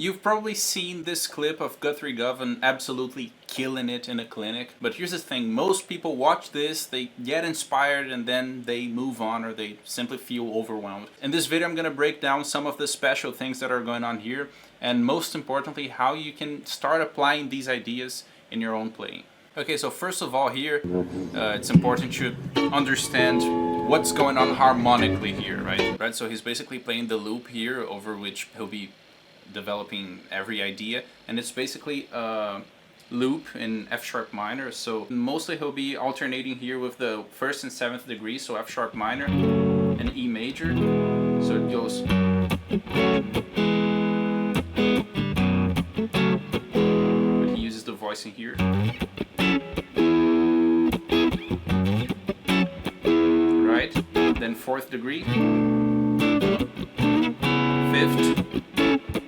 You've probably seen this clip of Guthrie Govan absolutely killing it in a clinic, but here's the thing, most people watch this, they get inspired, and then they move on, or they simply feel overwhelmed. In this video I'm going to break down some of the special things that are going on here, and most importantly how you can start applying these ideas in your own playing. Okay, so first of all here, it's important to understand what's going on harmonically here, right? So he's basically playing the loop here over which he'll be developing every idea, and it's basically a loop in F sharp minor, so mostly he'll be alternating here with the 1st and 7th degree, so F sharp minor and E major, so it goes, but he uses the voicing here, right, then 4th degree, 5th,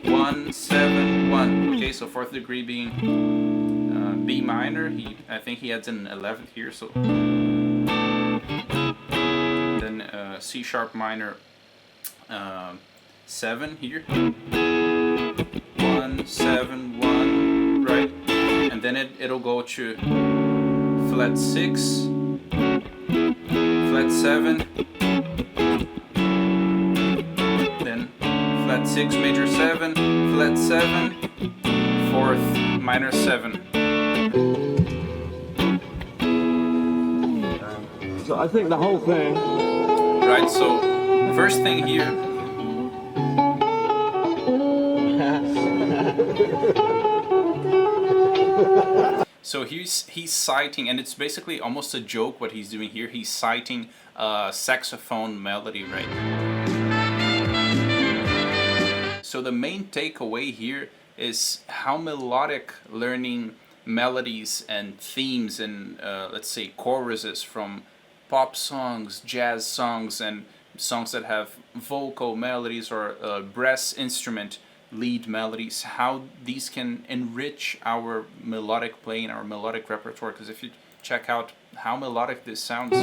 1, 7, 1. Okay, so 4th degree being B minor. I think he adds an 11th here, so then C sharp minor 7 here. 1, 7, 1, right? And then it'll go to flat 6, flat 7, then flat 6 major 7, flat 7, 4th minor 7. So I think the whole thing... Right, so first thing here... So he's citing, and it's basically almost a joke what he's doing here, he's citing a saxophone melody, right? So the main takeaway here is how melodic learning melodies and themes and let's say choruses from pop songs, jazz songs, and songs that have vocal melodies or brass instrument lead melodies, how these can enrich our melodic playing, our melodic repertoire. Because if you check out how melodic this sounds,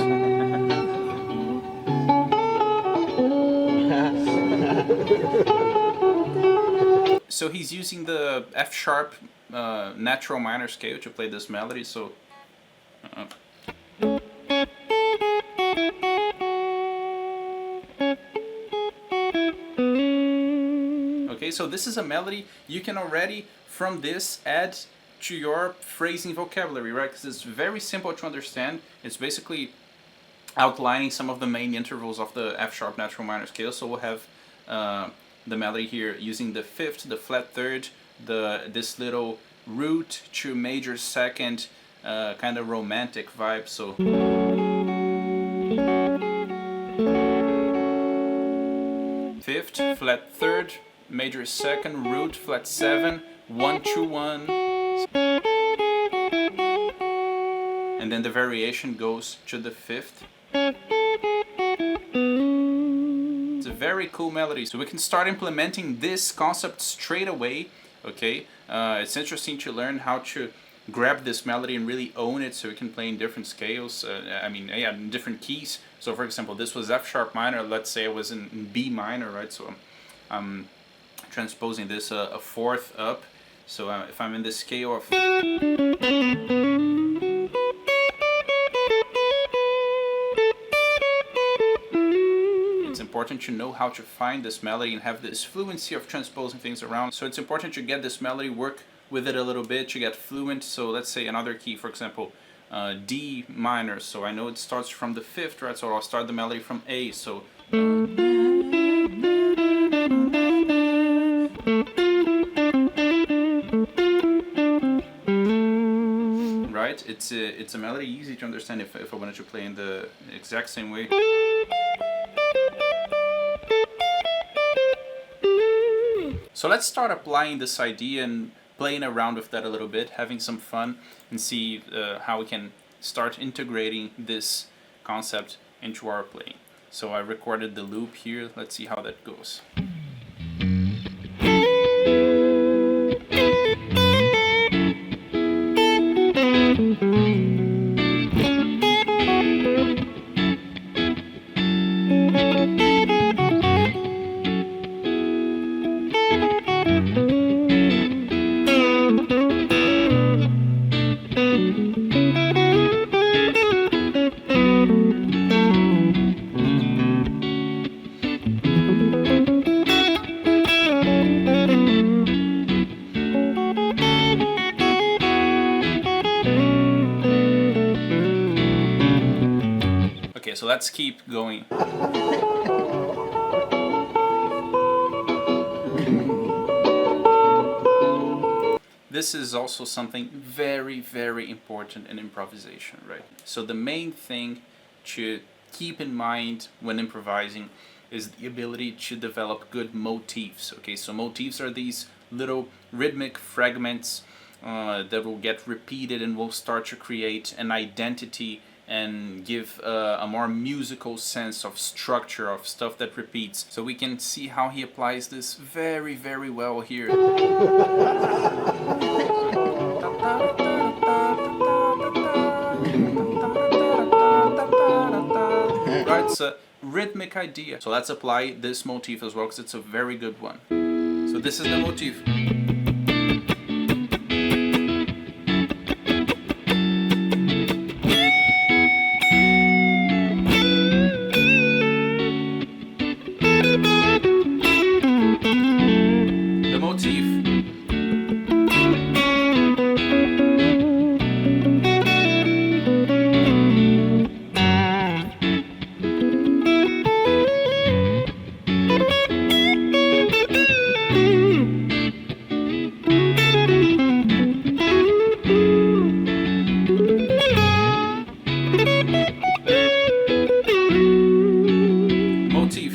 so he's using the F sharp natural minor scale to play this melody, so okay, so this is a melody you can already from this add to your phrasing vocabulary, right? Because it's very simple to understand. It's basically outlining some of the main intervals of the F sharp natural minor scale. So we'll have the melody here using the 5th, the flat 3rd, this little root to major 2nd, kind of romantic vibe. So 5th, flat 3rd, major 2nd, root, flat 7, 1 2 1, and then the variation goes to the 5th. It's a very cool melody, so we can start implementing this concept straight away. Okay, it's interesting to learn how to grab this melody and really own it, so we can play in different scales, in different keys. So for example, this was F sharp minor, let's say it was in B minor, right? So I'm transposing this a 4th up, so if I'm in the scale of important to know how to find this melody and have this fluency of transposing things around. So it's important to get this melody, work with it a little bit to get fluent. So let's say another key, for example, D minor. So I know it starts from the 5th, right? So I'll start the melody from A. So right? It's a melody easy to understand if I wanted to play in the exact same way. So let's start applying this idea and playing around with that a little bit, having some fun, and see how we can start integrating this concept into our playing. So I recorded the loop here, let's see how that goes. so let's keep going. This is also something very, very important in improvisation, right? So the main thing to keep in mind when improvising is the ability to develop good motifs, okay? So motifs are these little rhythmic fragments that will get repeated and will start to create an identity and give a more musical sense of structure, of stuff that repeats. So we can see how he applies this very, very well here. Right, it's a rhythmic idea. So let's apply this motif as well, because it's a very good one. So this is the motif. The motif. Motif.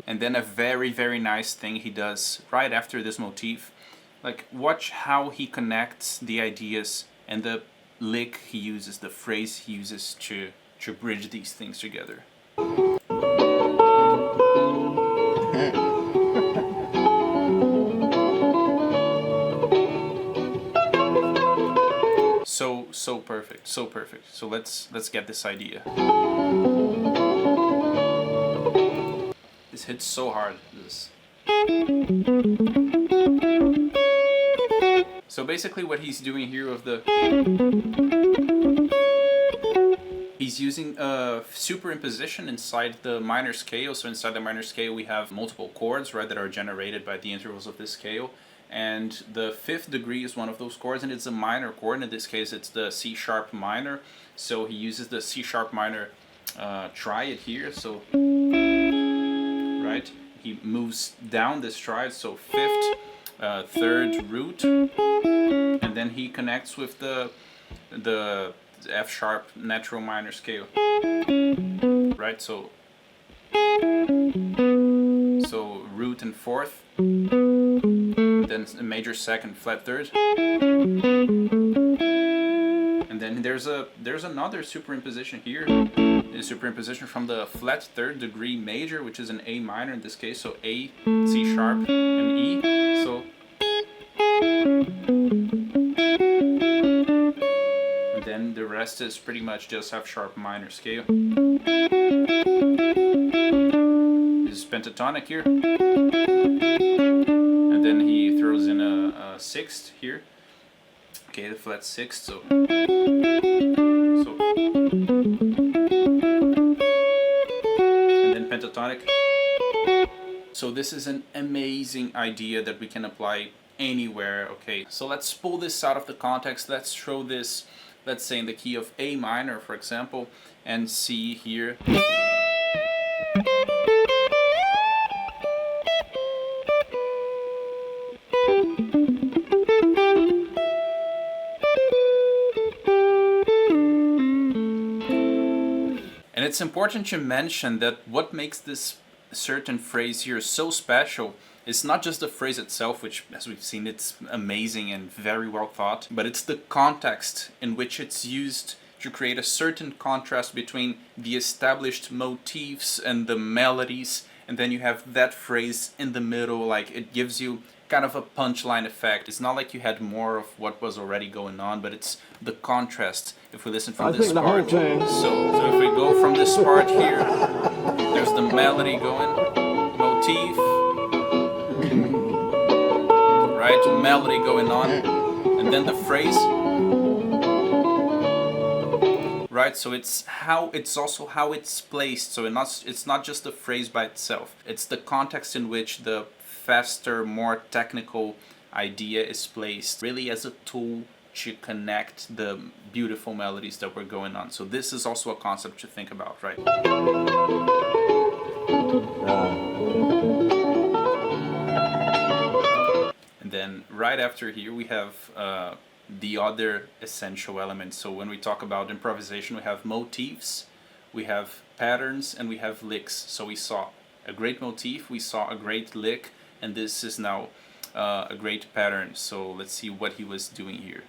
And then a very, very nice thing he does right after this motif. Like, watch how he connects the ideas and the lick he uses, the phrase he uses to bridge these things together. So perfect, so perfect. So let's get this idea. This hits so hard. This. So basically what he's doing here with the... He's using superimposition inside the minor scale. So inside the minor scale we have multiple chords, right, that are generated by the intervals of this scale. And the 5th degree is one of those chords, and it's a minor chord. In this case it's the C sharp minor. So he uses the C sharp minor triad here. So, right, he moves down this triad, so 5th, 3rd root, and then he connects with the F sharp natural minor scale, right? So root and 4th, and then a major 2nd flat 3rd, and then there's another superimposition here. The superimposition from the flat 3rd degree major, which is an A minor in this case, so A, C sharp, and E. So, and then the rest is pretty much just F sharp minor scale. This is pentatonic here, and then he throws in a 6th here. Okay, the flat 6th. So. Pentatonic. So this is an amazing idea that we can apply anywhere. Okay, so let's pull this out of the context. Let's throw this, let's say in the key of A minor, for example, and see here. And it's important to mention that what makes this certain phrase here so special is not just the phrase itself, which, as we've seen, it's amazing and very well thought, but it's the context in which it's used to create a certain contrast between the established motifs and the melodies, and then you have that phrase in the middle. Like, it gives you kind of a punchline effect. It's not like you had more of what was already going on, but it's the contrast. If we listen from this part, so if we go from this part here, there's the melody going, motif, right, melody going on, and then the phrase, right? So it's also how it's placed. So it's not just the phrase by itself. It's the context in which the faster, more technical idea is placed, really as a tool to connect the beautiful melodies that were going on. So this is also a concept to think about, right? And then right after here we have the other essential elements. So when we talk about improvisation, we have motifs, we have patterns, and we have licks. So we saw a great motif, we saw a great lick, and this is now a great pattern. So let's see what he was doing here.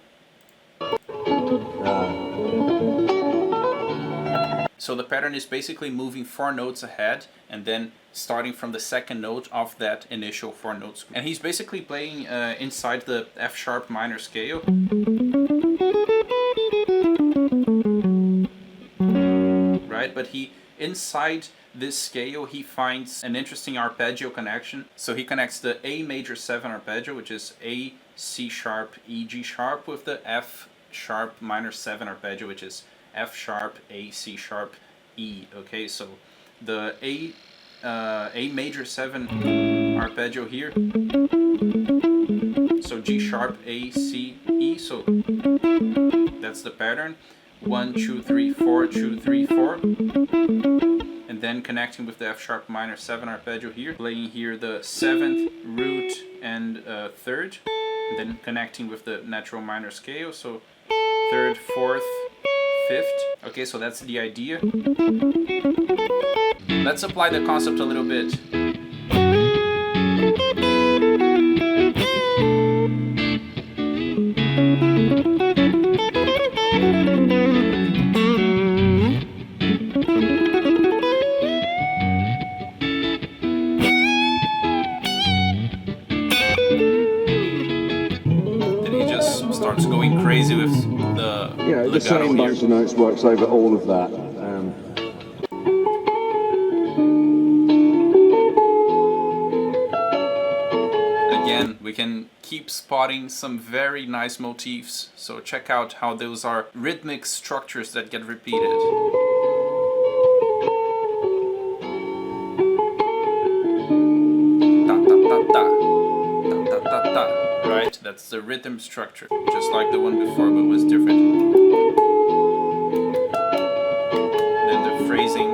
So the pattern is basically moving 4 notes ahead and then starting from the second note of that initial 4 notes. And he's basically playing inside the F sharp minor scale. Right, but inside this scale he finds an interesting arpeggio connection. So he connects the A major 7 arpeggio, which is A, C sharp, E, G sharp, with the F sharp minor 7 arpeggio, which is F sharp, A, C sharp, E. Okay, so the A major 7 arpeggio here, so G sharp, A, C, E, so that's the pattern. 1, 2, 3, 4, 2, 3, 4, and then connecting with the F sharp minor 7 arpeggio here, playing here the 7th, root, and 3rd, and then connecting with the natural minor scale, so 3rd, 4th, 5th. Okay, so that's the idea. Let's apply the concept a little bit. Then he just starts going crazy with the The legato same here. bunch of notes works over all of that. Again, we can keep spotting some very nice motifs. So check out how those are rhythmic structures that get repeated. Ta ta ta ta. Ta ta ta ta. Right? That's the rhythm structure. Just like the one before, but was different. Then the phrasing.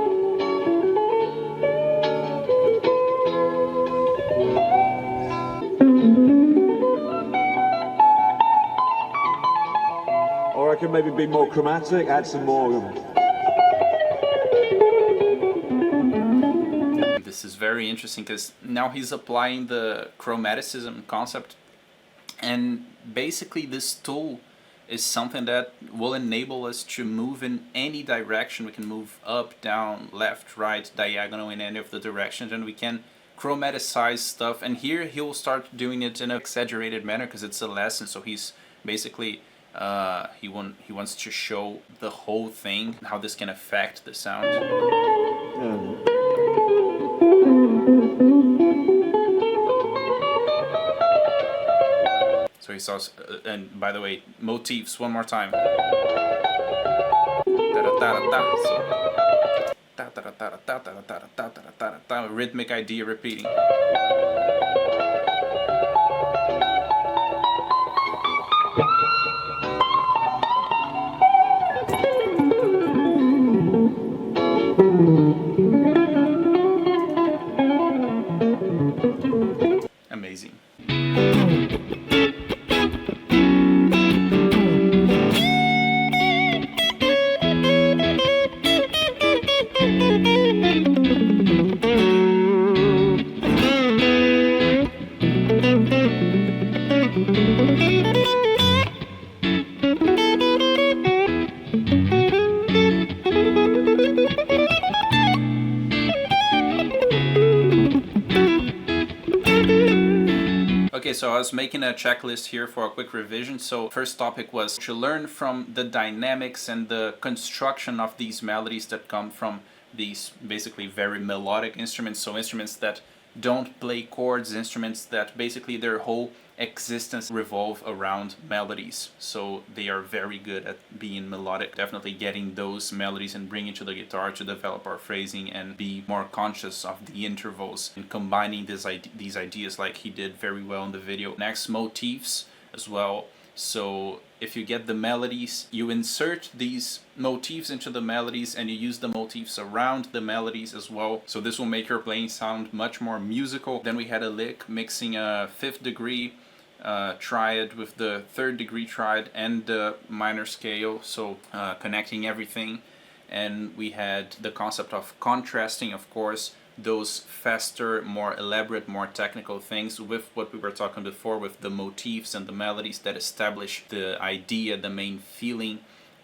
Or I can maybe be more chromatic, add some more. This is very interesting because now he's applying the chromaticism concept, and basically this tool is something that will enable us to move in any direction. We can move up, down, left, right, diagonal, in any of the directions, and we can chromaticize stuff. And here he will start doing it in an exaggerated manner because it's a lesson, so he's basically he wants to show the whole thing, how this can affect the sound. So he saw, and by the way, motifs one more time. Rhythmic idea repeating. Amazing. Okay, so I was making a checklist here for a quick revision. So first topic was to learn from the dynamics and the construction of these melodies that come from these basically very melodic instruments. So instruments that don't play chords, instruments that basically their whole existence revolve around melodies. So they are very good at being melodic, definitely getting those melodies and bringing to the guitar to develop our phrasing and be more conscious of the intervals and combining these ideas like he did very well in the video. Next, motifs as well. So if you get the melodies, you insert these motifs into the melodies and you use the motifs around the melodies as well. So this will make your playing sound much more musical. Then we had a lick mixing a 5th degree triad with the 3rd degree triad and the minor scale, so connecting everything. And we had the concept of contrasting, of course, those faster, more elaborate, more technical things with what we were talking before, with the motifs and the melodies that establish the idea, the main feeling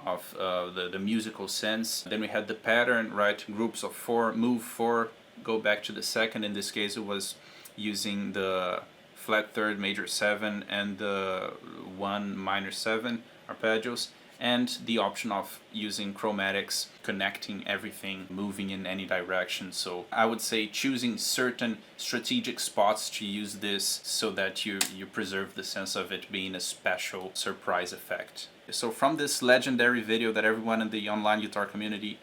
of the musical sense. Then we had the pattern, right? Groups of 4, move 4, go back to the 2nd. In this case, it was using the flat 3rd major 7 and the 1 minor 7 arpeggios, and the option of using chromatics, connecting everything, moving in any direction. So I would say choosing certain strategic spots to use this so that you preserve the sense of it being a special surprise effect. So from this legendary video that everyone in the online guitar community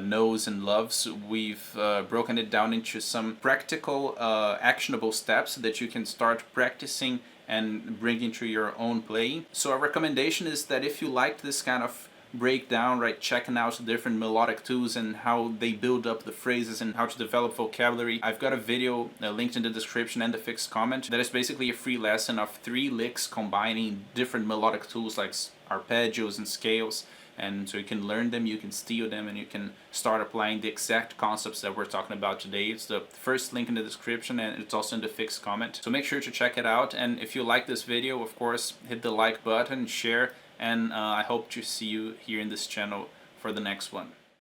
knows and loves, we've broken it down into some practical, actionable steps that you can start practicing and bring into your own playing. So our recommendation is that if you liked this kind of breakdown, right, checking out different melodic tools and how they build up the phrases and how to develop vocabulary, I've got a video linked in the description and the fixed comment that is basically a free lesson of 3 licks combining different melodic tools like arpeggios and scales. And so you can learn them, you can steal them, and you can start applying the exact concepts that we're talking about today. It's the first link in the description, and it's also in the fixed comment. So make sure to check it out. And if you like this video, of course, hit the like button, share, and I hope to see you here in this channel for the next one.